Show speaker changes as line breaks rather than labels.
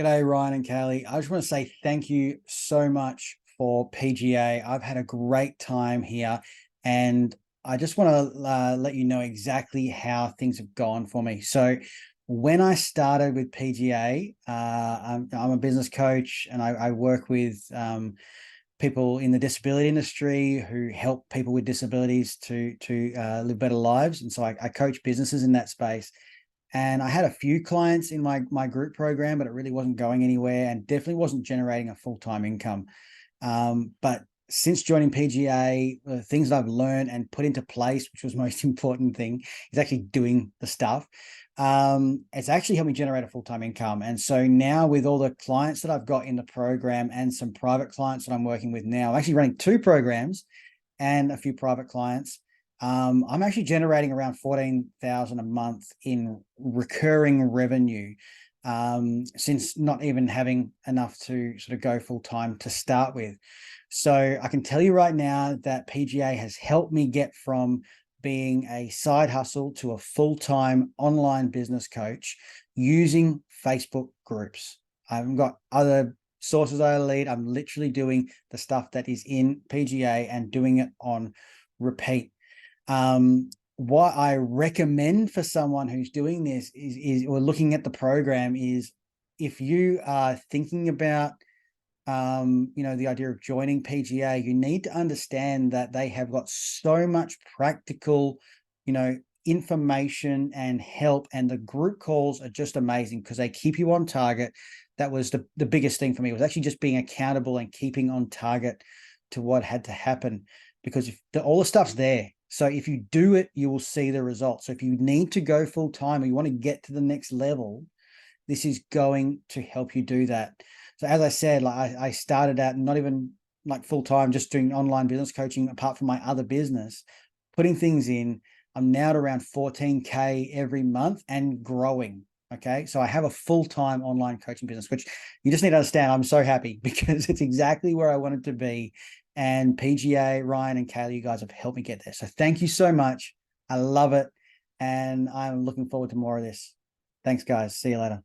G'day, Ryan and Callie. I just want to say thank you so much for PGA. I've had a great time here, and I just want to let you know exactly how things have gone for me. So, when I started with PGA, I'm a business coach, and I work with people in the disability industry who help people with disabilities to live better lives. And so I coach businesses in that space. And I had a few clients in my group program, but it really wasn't going anywhere and definitely wasn't generating a full-time income. But since joining PGA, the things that I've learned and put into place, which was the most important thing, is actually doing the stuff. It's actually helped me generate a full-time income. And so now with all the clients that I've got in the program and some private clients that I'm working with now, I'm actually running two programs and a few private clients. I'm actually generating around 14,000 a month in recurring revenue, since not even having enough to sort of go full time to start with. So I can tell you right now that PGA has helped me get from being a side hustle to a full-time online business coach using Facebook groups. I haven't got other sources I lead. I'm literally doing the stuff that is in PGA and doing it on repeat. What I recommend for someone who's doing this is or looking at the program is, if you are thinking about the idea of joining PGA, you need to understand that they have got so much practical, information and help, and the group calls are just amazing because they keep you on target. That was the biggest thing for me, was actually just being accountable and keeping on target to what had to happen, because if all the stuff's there. So if you do it, you will see the results. So if you need to go full time or you want to get to the next level, this is going to help you do that. So as I said, like I started out not even like full time, just doing online business coaching apart from my other business, putting things in. I'm now at around 14K every month and growing. Okay. So I have a full-time online coaching business, which you just need to understand. I'm so happy because it's exactly where I wanted to be. And PGA, Ryan and Kaylee, you guys have helped me get there. So thank you so much. I love it. And I'm looking forward to more of this. Thanks, guys. See you later.